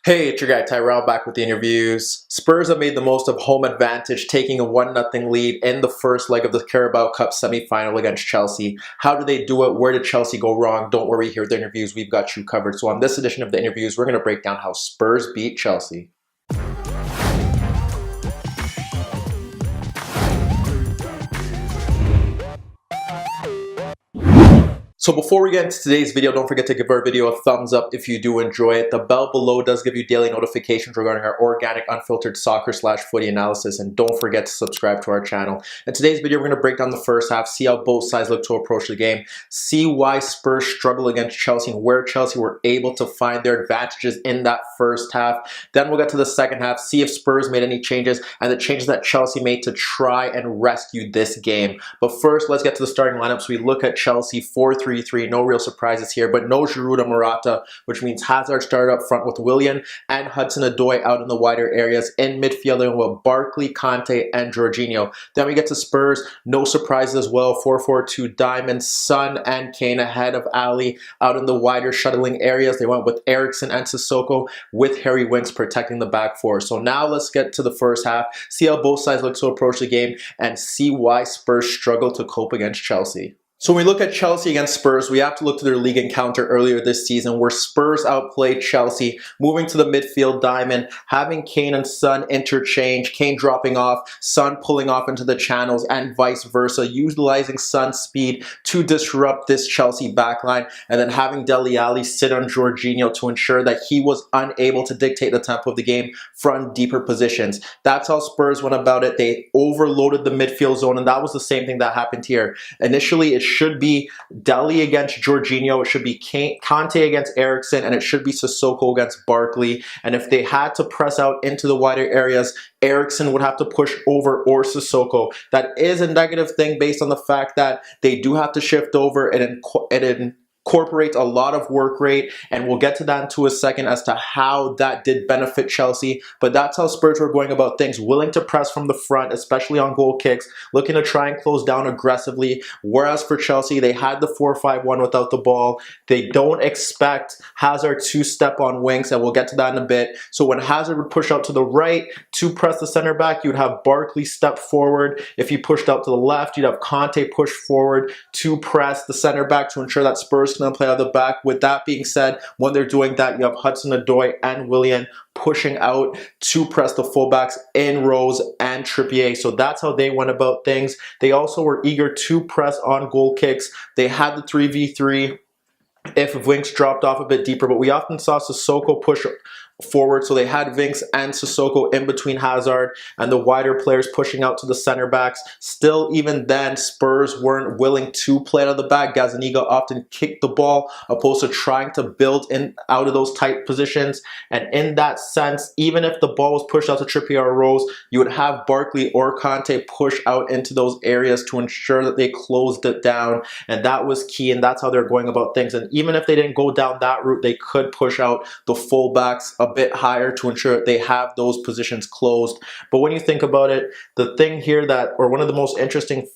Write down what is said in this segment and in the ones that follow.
Hey, it's your guy Tyrrell back with the interviews. Spurs have made the most of home advantage, taking a 1-0 lead in the first leg of the Carabao Cup semi-final against Chelsea. How did they do it? Where did Chelsea go wrong? Don't worry, here at the interviews, we've got you covered. So on this edition of the interviews, we're going to break down how Spurs beat Chelsea. So before we get into today's video, don't forget to give our video a thumbs up if you do enjoy it. The bell below does give you daily notifications regarding our organic, unfiltered soccer/footy analysis. And don't forget to subscribe to our channel. In today's video, we're going to break down the first half, see how both sides look to approach the game, see why Spurs struggle against Chelsea and where Chelsea were able to find their advantages in that first half. Then we'll get to the second half, see if Spurs made any changes and the changes that Chelsea made to try and rescue this game. But first, let's get to the starting lineup. So we look at Chelsea 4-3-3, no real surprises here, but no Giroud or Morata, which means Hazard started up front with Willian and Hudson-Odoi out in the wider areas. In midfield, with Barkley, Kanté, and Jorginho. Then we get to Spurs, no surprises as well, 4-4-2 Diamond, Son and Kane ahead of Ali out in the wider shuttling areas. They went with Eriksen and Sissoko with Harry Winks protecting the back four. So now let's get to the first half, see how both sides look to approach the game, and see why Spurs struggle to cope against Chelsea. So when we look at Chelsea against Spurs, we have to look to their league encounter earlier this season where Spurs outplayed Chelsea, moving to the midfield diamond, having Kane and Son interchange, Kane dropping off, Son pulling off into the channels, and vice versa, utilizing Son's speed to disrupt this Chelsea backline, and then having Dele Alli sit on Jorginho to ensure that he was unable to dictate the tempo of the game from deeper positions. That's how Spurs went about it. They overloaded the midfield zone, and that was the same thing that happened here. Initially, it should be Dele against Jorginho, it should be Kanté against Eriksen, and it should be Sissoko against Barkley. And if they had to press out into the wider areas, Eriksen would have to push over or Sissoko. That is a negative thing based on the fact that they do have to shift over and incorporates a lot of work rate, and we'll get to that into a second as to how that did benefit Chelsea. But that's how Spurs were going about things, willing to press from the front, especially on goal kicks, looking to try and close down aggressively. Whereas for Chelsea, they had the 4-5-1 without the ball. They don't expect Hazard to step on wings, and we'll get to that in a bit. So when Hazard would push out to the right to press the center back, you'd have Barkley step forward. If he pushed out to the left, you'd have Kanté push forward to press the center back to ensure that Spurs can play out the back. With that being said, when they're doing that, you have Hudson-Odoi and Willian pushing out to press the fullbacks in Rose and Trippier. So that's how they went about things. They also were eager to press on goal kicks. They had the 3v3 if Winks dropped off a bit deeper, but we often saw Sissoko push forward, so they had Winks and Sissoko in between Hazard and the wider players pushing out to the center backs. Still, even then, Spurs weren't willing to play out of the back. Gazzaniga often kicked the ball opposed to trying to build in out of those tight positions. And in that sense, even if the ball was pushed out to Trippier or Rose, you would have Barkley or Kanté push out into those areas to ensure that they closed it down. And that was key, and that's how they're going about things. And even if they didn't go down that route, they could push out the fullbacks a bit higher to ensure that they have those positions closed. But when you think about it, the thing here that, or one of the most interesting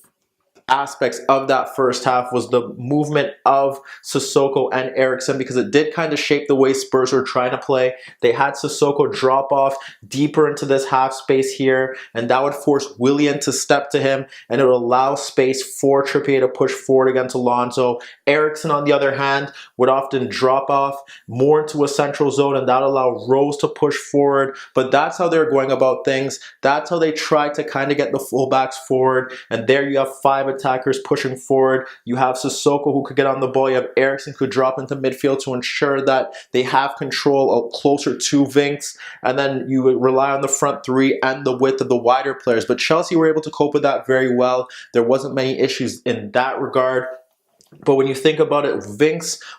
aspects of that first half was the movement of Sissoko and Eriksen, because it did kind of shape the way Spurs were trying to play. They had Sissoko drop off deeper into this half space here, and that would force Willian to step to him, and it would allow space for Trippier to push forward against Alonso. Eriksen, on the other hand, would often drop off more into a central zone, and that would allow Rose to push forward. But that's how they're going about things. That's how they try to kind of get the fullbacks forward, and there you have five attackers pushing forward. You have Sissoko who could get on the ball. You have Eriksen who could drop into midfield to ensure that they have control closer to Winks. And then you would rely on the front three and the width of the wider players. But Chelsea were able to cope with that very well. There wasn't many issues in that regard. But when you think about it,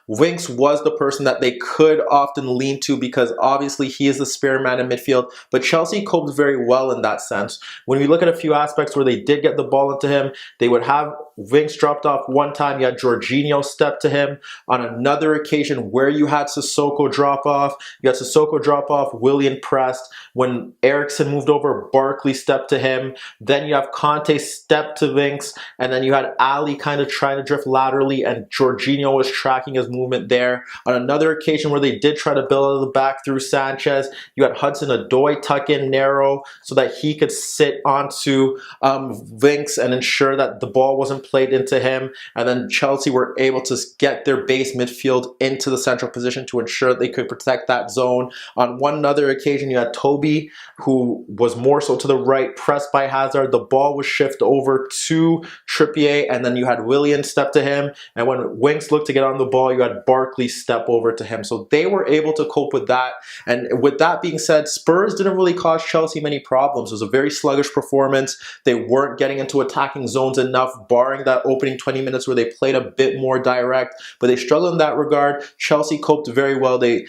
Winks was the person that they could often lean to because obviously he is the spare man in midfield. But Chelsea coped very well in that sense. When we look at a few aspects where they did get the ball into him, they would have Winks dropped off one time, you had Jorginho step to him. On another occasion where you had Sissoko drop off, Willian pressed. When Eriksen moved over, Barkley stepped to him. Then you have Conte step to Winks, and then you had Ali kind of trying to drift laterally, and Jorginho was tracking his movement there. On another occasion where they did try to build out of the back through Sanchez, you had Hudson-Odoi tuck in narrow so that he could sit onto Winks and ensure that the ball wasn't played into him. And then Chelsea were able to get their base midfield into the central position to ensure that they could protect that zone. On one other occasion, you had Toby, who was more so to the right, pressed by Hazard. The ball was shifted over to Trippier, and then you had Willian step to him. And when Winks looked to get on the ball, you had Barkley step over to him. So they were able to cope with that. And with that being said, Spurs didn't really cause Chelsea many problems. It was a very sluggish performance. They weren't getting into attacking zones enough, barring that opening 20 minutes where they played a bit more direct, but they struggled in that regard. Chelsea coped very well. They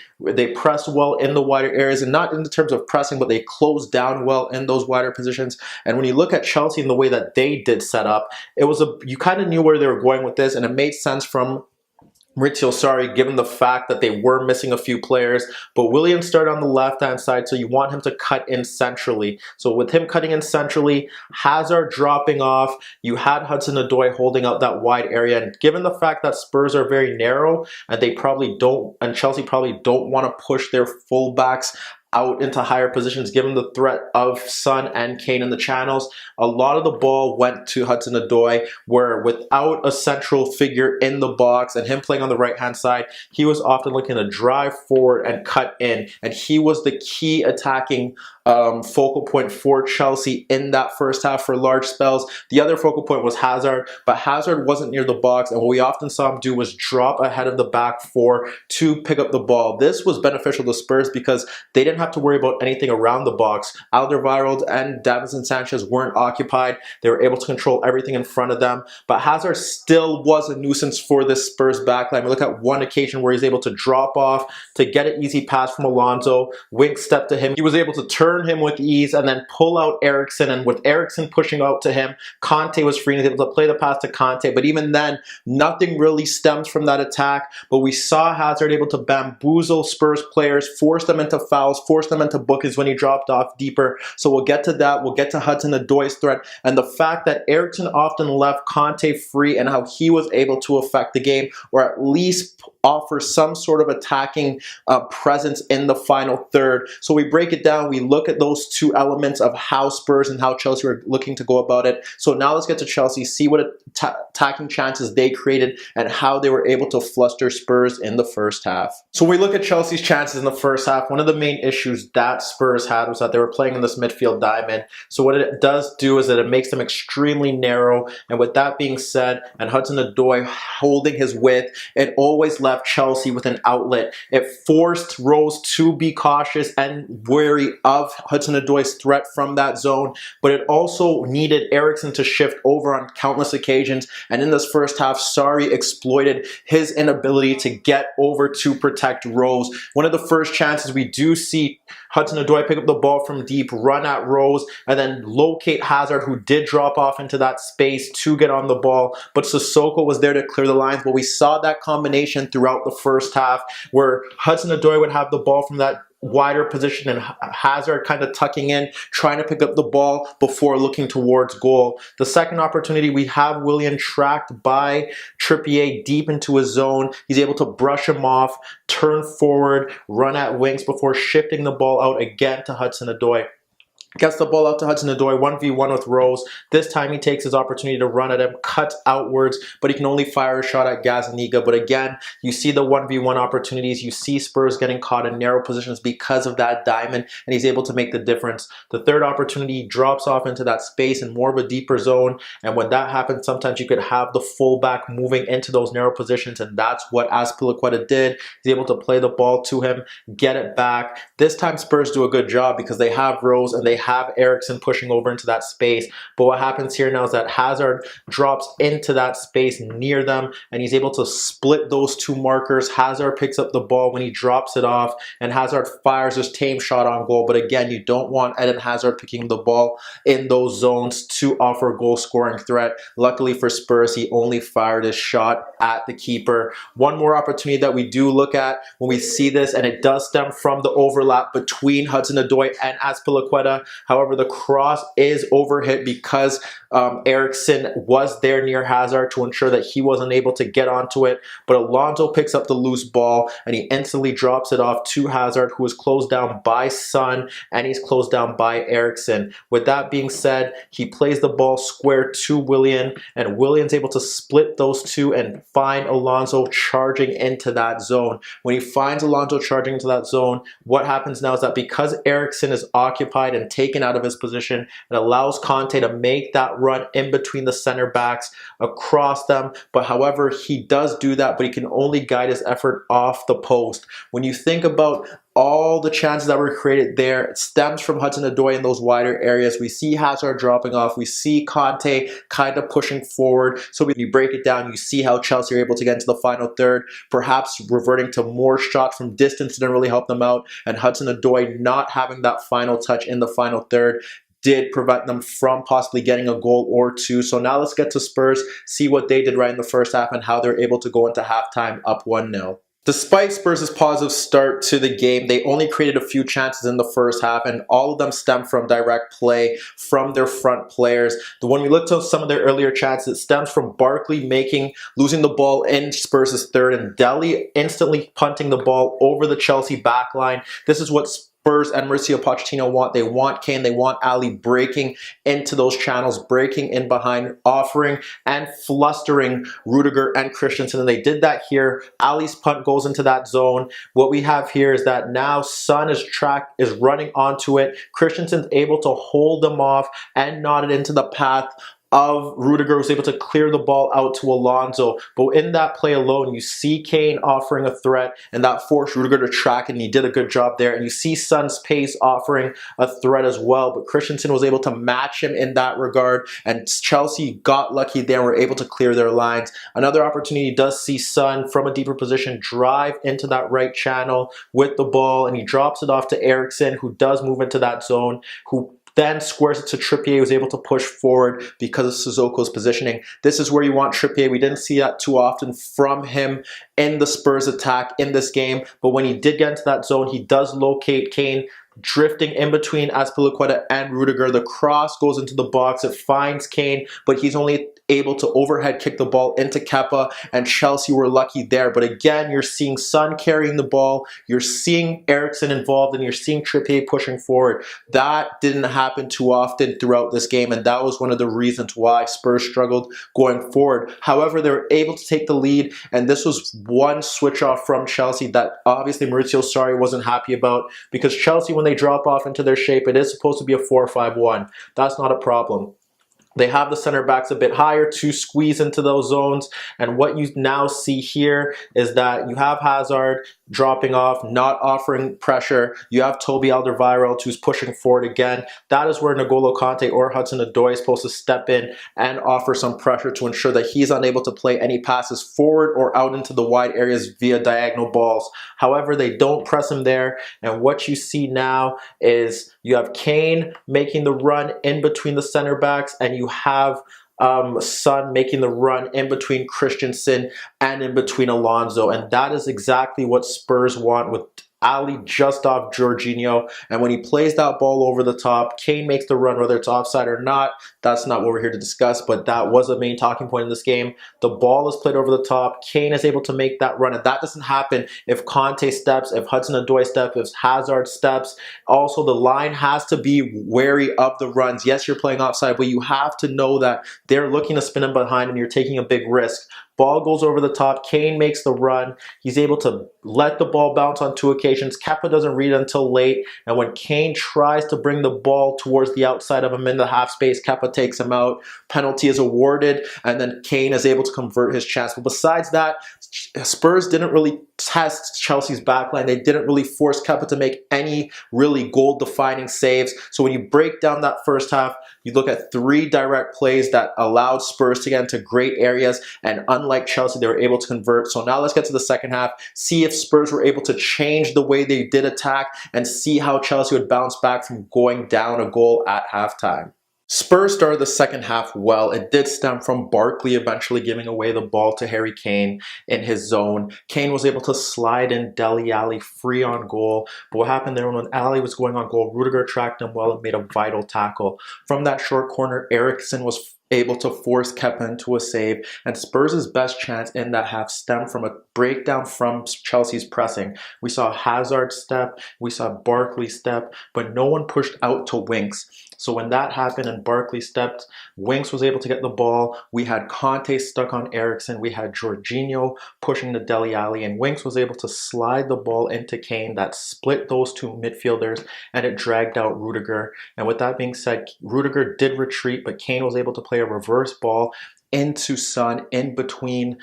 pressed well in the wider areas, and not in the terms of pressing, but they closed down well in those wider positions. And when you look at Chelsea and the way that they did set up, you kind of knew where they were going with this, and it made sense from Maurizio Sarri, given the fact that they were missing a few players. But Williams started on the left-hand side, so you want him to cut in centrally. So with him cutting in centrally, Hazard dropping off, you had Hudson-Odoi holding out that wide area. And given the fact that Spurs are very narrow, and Chelsea probably don't want to push their fullbacks out into higher positions, given the threat of Son and Kane in the channels, a lot of the ball went to Hudson-Odoi, where without a central figure in the box and him playing on the right-hand side, he was often looking to drive forward and cut in, and he was the key attacking focal point for Chelsea in that first half for large spells. The other focal point was Hazard, but Hazard wasn't near the box, and what we often saw him do was drop ahead of the back four to pick up the ball. This was beneficial to Spurs because they didn't have to worry about anything around the box. Alderweireld and Davinson Sanchez weren't occupied. They were able to control everything in front of them, but Hazard still was a nuisance for this Spurs backline. We look at one occasion where he's able to drop off to get an easy pass from Alonso. Winks stepped to him. He was able to turn him with ease and then pull out Eriksen, and with Eriksen pushing out to him, Conte was free and he was able to play the pass to Conte. But even then, nothing really stems from that attack. But we saw Hazard able to bamboozle Spurs players, force them into fouls, force them into bookings when he dropped off deeper. So we'll get to that. We'll get to Hudson-Odoi's threat and the fact that Eriksen often left Conte free and how he was able to affect the game, or at least offer some sort of attacking presence in the final third. So we break it down. We look at those two elements of how Spurs and how Chelsea were looking to go about it. So now let's get to Chelsea, see what attacking chances they created and how they were able to fluster Spurs in the first half. So when we look at Chelsea's chances in the first half, one of the main issues that Spurs had was that they were playing in this midfield diamond. So what it does do is that it makes them extremely narrow. And with that being said, and Hudson-Odoi holding his width, it always left Chelsea with an outlet. It forced Rose to be cautious and wary of Hudson-Odoi's threat from that zone, but it also needed Eriksen to shift over on countless occasions. And in this first half, Sarri exploited his inability to get over to protect Rose. One of the first chances we do see Hudson-Odoi pick up the ball from deep, run at Rose, and then locate Hazard, who did drop off into that space to get on the ball. But Sissoko was there to clear the lines. But we saw that combination throughout the first half, where Hudson-Odoi would have the ball from that wider position and Hazard kind of tucking in, trying to pick up the ball before looking towards goal. The second opportunity, we have Willian tracked by Trippier deep into his zone. He's able to brush him off, turn forward, run at Winks before shifting the ball out again to Hudson-Odoi. Gets the ball out to Hudson-Odoi, 1v1 with Rose. This time he takes his opportunity to run at him, cuts outwards, but he can only fire a shot at Gazzaniga. But again, you see the 1v1 opportunities. You see Spurs getting caught in narrow positions because of that diamond, and he's able to make the difference. The third opportunity drops off into that space in more of a deeper zone, and when that happens, sometimes you could have the fullback moving into those narrow positions, and that's what Azpilicueta did. He's able to play the ball to him, get it back. This time Spurs do a good job because they have Rose and they have Eriksen pushing over into that space. But what happens here now is that Hazard drops into that space near them, and he's able to split those two markers. Hazard picks up the ball when he drops it off, and Hazard fires his tame shot on goal. But again, you don't want Eden Hazard picking the ball in those zones to offer a goal scoring threat. Luckily for Spurs, he only fired his shot at the keeper. One more opportunity that we do look at when we see this, and it does stem from the overlap between Hudson-Odoi and Azpilicueta. However, the cross is overhit because Eriksen was there near Hazard to ensure that he wasn't able to get onto it. But Alonso picks up the loose ball and he instantly drops it off to Hazard, who is closed down by Son, and he's closed down by Eriksen. With that being said, he plays the ball square to Willian, and Willian's able to split those two and find Alonso charging into that zone. When he finds Alonso charging into that zone, what happens now is that because Eriksen is occupied and taken out of his position, it allows Conte to make that run in between the center backs across them. But however, he does do that, but he can only guide his effort off the post. When you think about all the chances that were created there, it stems from Hudson-Odoi in those wider areas. We see Hazard dropping off. We see Conte kind of pushing forward. So when you break it down, you see how Chelsea are able to get into the final third, perhaps reverting to more shots from distance didn't really help them out. And Hudson-Odoi not having that final touch in the final third did prevent them from possibly getting a goal or two. So now let's get to Spurs, see what they did right in the first half and how they're able to go into halftime up 1-0. Despite Spurs' positive start to the game, they only created a few chances in the first half, and all of them stem from direct play from their front players. When we look to some of their earlier chances, it stems from Barkley losing the ball in Spurs' third, and Dele instantly punting the ball over the Chelsea backline. This is what Spurs and Mauricio Pochettino want. They want Kane, they want Ali breaking into those channels, breaking in behind, offering and flustering Rudiger and Christensen. And they did that here. Ali's punt goes into that zone. What we have here is that now Son is running onto it. Christensen's able to hold them off and nod it into the path of Rudiger, was able to clear the ball out to Alonso. But in that play alone, you see Kane offering a threat, and that forced Rudiger to track it, and he did a good job there. And you see Son's pace offering a threat as well, but Christensen was able to match him in that regard, and Chelsea got lucky there and were able to clear their lines. Another opportunity does see Son from a deeper position drive into that right channel with the ball, and he drops it off to Eriksen, who does move into that zone, who then squares it to Trippier, who's able to push forward because of Sissoko's positioning. This is where you want Trippier. We didn't see that too often from him in the Spurs attack in this game, but when he did get into that zone, he does locate Kane drifting in between Azpilicueta and Rudiger. The cross goes into the box. It finds Kane, but he's only able to overhead kick the ball into Kepa, and Chelsea were lucky there. But again, you're seeing Son carrying the ball, you're seeing Eriksen involved, and you're seeing Trippier pushing forward. That didn't happen too often throughout this game, and that was one of the reasons why Spurs struggled going forward. However, they were able to take the lead, and this was one switch off from Chelsea that obviously Maurizio Sarri wasn't happy about, because Chelsea, when they drop off into their shape, it is supposed to be a 4-5-1. That's not a problem. They have the center backs a bit higher to squeeze into those zones. And what you now see here is that you have Hazard dropping off, not offering pressure. You have Toby Alderweireld, who's pushing forward again. That is where N'Golo Kanté or Hudson-Odoi is supposed to step in and offer some pressure to ensure that he's unable to play any passes forward or out into the wide areas via diagonal balls. However, they don't press him there. And what you see now is you have Kane making the run in between the center backs, and you have Son making the run in between Christensen and in between Alonso. And that is exactly what Spurs want, with Ali just off Jorginho. And when he plays that ball over the top, Kane makes the run, whether it's offside or not. That's not what we're here to discuss, but that was a main talking point in this game. The ball is played over the top. Kane is able to make that run, and that doesn't happen if Conte steps, if Hudson-Odoi steps, if Hazard steps. Also, the line has to be wary of the runs. Yes, you're playing offside, but you have to know that they're looking to spin him behind and you're taking a big risk. Ball goes over the top. Kane makes the run. He's able to let the ball bounce on 2 occasions. Kepa doesn't read it until late. And when Kane tries to bring the ball towards the outside of him in the half space, Kepa takes him out. Penalty is awarded, and then Kane is able to convert his chance. But besides that, Spurs didn't really test Chelsea's backline. They didn't really force Kepa to make any really goal-defining saves. So when you break down that first half, you look at 3 direct plays that allowed Spurs to get into great areas, and unlike Chelsea, they were able to convert. So now let's get to the second half, see if Spurs were able to change the way they did attack, and see how Chelsea would bounce back from going down a goal at halftime. Spurs started the second half well. It did stem from Barkley eventually giving away the ball to Harry Kane in his zone. Kane was able to slide in Dele Alli free on goal. But what happened there, when Alli was going on goal, Rudiger tracked him well and made a vital tackle. From that short corner, Eriksen was able to force Kepa into a save, and Spurs' best chance in that half stemmed from a breakdown from Chelsea's pressing. We saw Hazard step, we saw Barkley step, but no one pushed out to Winks. So when that happened and Barkley stepped, Winks was able to get the ball. We had Conte stuck on Eriksen. We had Jorginho pushing the Dele Alli, and Winks was able to slide the ball into Kane that split those 2 midfielders, and it dragged out Rudiger. And with that being said, Rudiger did retreat, but Kane was able to play a reverse ball into Son, in between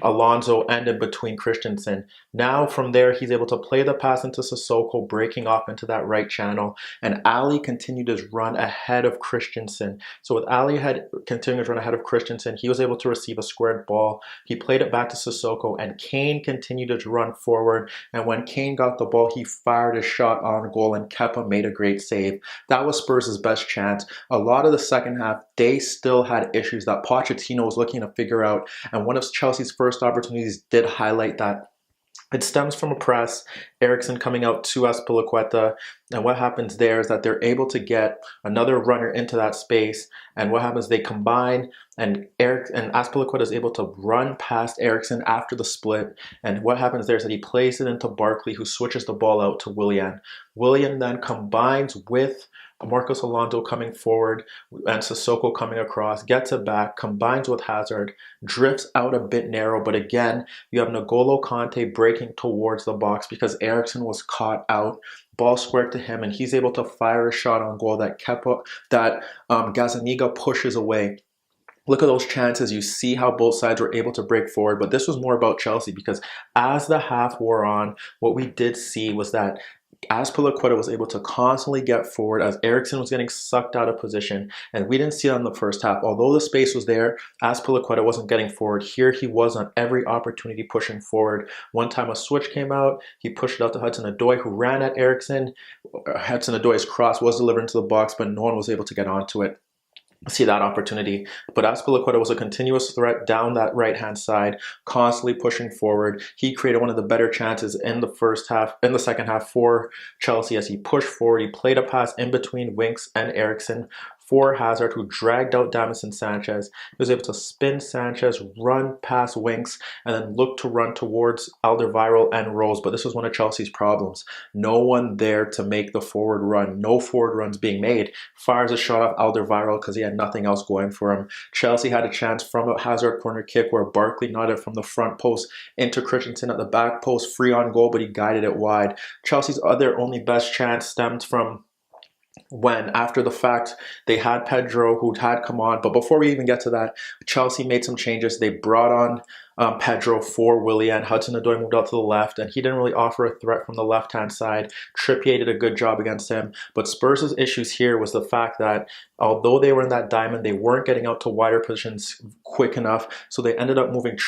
Alonso and in between Christensen. Now from there, he's able to play the pass into Sissoko, breaking off into that right channel, and Ali continued his run ahead of Christensen. So with Ali continuing to run ahead of Christensen, he was able to receive a squared ball. He played it back to Sissoko, and Kane continued to run forward, and when Kane got the ball, he fired a shot on goal, and Kepa made a great save. That was Spurs' best chance. A lot of the second half, they still had issues that Pochettino was looking to figure out, and one of Chelsea's first opportunities did highlight that. It stems from a press, Eriksen coming out to Azpilicueta, and what happens there is that they're able to get another runner into that space, and what happens, they combine, and Azpilicueta is able to run past Eriksen after the split, and what happens there is that he plays it into Barkley, who switches the ball out to Willian. Willian then combines with Marcos Alonso coming forward and Sissoko coming across, gets it back, combines with Hazard, drifts out a bit narrow, but again, you have N'Golo Kante breaking towards the box because Eriksen was caught out. Ball squared to him, and he's able to fire a shot on goal that Gazzaniga pushes away. Look at those chances. You see how both sides were able to break forward, but this was more about Chelsea because as the half wore on, what we did see was that Azpilicueta was able to constantly get forward as Eriksen was getting sucked out of position, and we didn't see it in the first half. Although the space was there, Azpilicueta wasn't getting forward. Here he was on every opportunity pushing forward. One time a switch came out, he pushed it out to Hudson-Odoi, who ran at Eriksen. Hudson-Odoi's cross was delivered into the box, but no one was able to get onto it. See that opportunity, but Azpilicueta was a continuous threat down that right-hand side, constantly pushing forward. He created one of the better chances in the second half for Chelsea as he pushed forward. He played a pass in between Winks and Eriksen for Hazard, who dragged out Davinson Sanchez. He was able to spin Sanchez, run past Winks, and then look to run towards Alderweireld and Rose. But this was one of Chelsea's problems. No one there to make the forward run. No forward runs being made. Fires a shot off Alderweireld because he had nothing else going for him. Chelsea had a chance from a Hazard corner kick where Barkley nodded from the front post into Christensen at the back post, free on goal, but he guided it wide. Chelsea's only best chance stemmed from when, after the fact, they had Pedro, who had come on. But before we even get to that, Chelsea made some changes. They brought on Pedro for Willian. Hudson-Odoi moved out to the left, and he didn't really offer a threat from the left-hand side. Trippier did a good job against him. But Spurs' issues here was the fact that although they were in that diamond, they weren't getting out to wider positions quick enough. So they ended up moving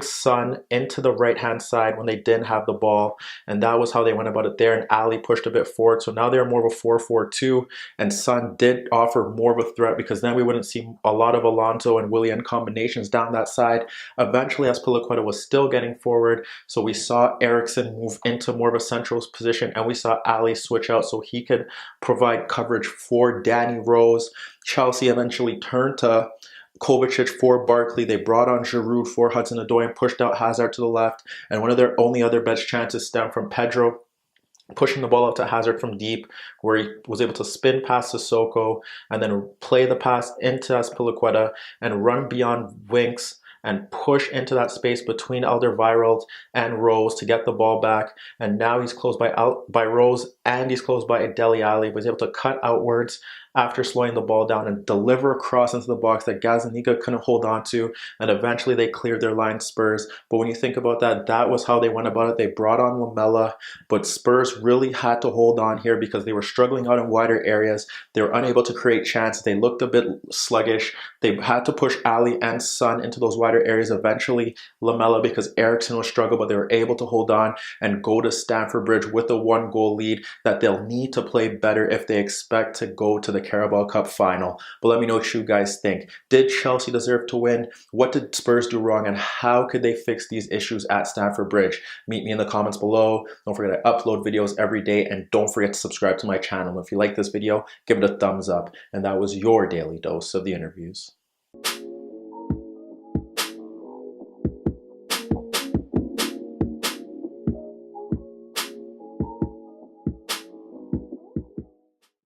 Son into the right-hand side when they didn't have the ball, and that was how they went about it there. And Ali pushed a bit forward, so now they're more of a 4-4-2, and Son did offer more of a threat because then we wouldn't see a lot of Alonso and Willian combinations down that side. Eventually, Azpilicueta was still getting forward, so we saw Eriksen move into more of a central position, and we saw Ali switch out so he could provide coverage for Danny Rose. Chelsea eventually turned to Kovacic for Barkley. They brought on Giroud for Hudson-Odoi and pushed out Hazard to the left, and one of their only other best chances stemmed from Pedro pushing the ball out to Hazard from deep, where he was able to spin past Sissoko and then play the pass into Azpilicueta and run beyond Winks and push into that space between Alderweireld and Rose to get the ball back. And now he's closed by Rose and he's closed by Dele Alli, but he's able to cut outwards after slowing the ball down and deliver a cross into the box that Gazzaniga couldn't hold on to, and eventually they cleared their line, Spurs. But when you think about that, that was how they went about it. They brought on Lamela, but Spurs really had to hold on here because they were struggling out in wider areas. They were unable to create chances. They looked a bit sluggish. They had to push Ali and Son into those wider areas. Eventually, Lamela, because Eriksen was struggling, but they were able to hold on and go to Stamford Bridge with a 1-goal lead that they'll need to play better if they expect to go to the Carabao Cup final. But let me know what you guys think. Did Chelsea deserve to win? What did Spurs do wrong, and how could they fix these issues at Stamford Bridge? Meet me in the comments below. Don't forget I upload videos every day, and don't forget to subscribe to my channel. If you like this video, give it a thumbs up. And that was your daily dose of the interviews.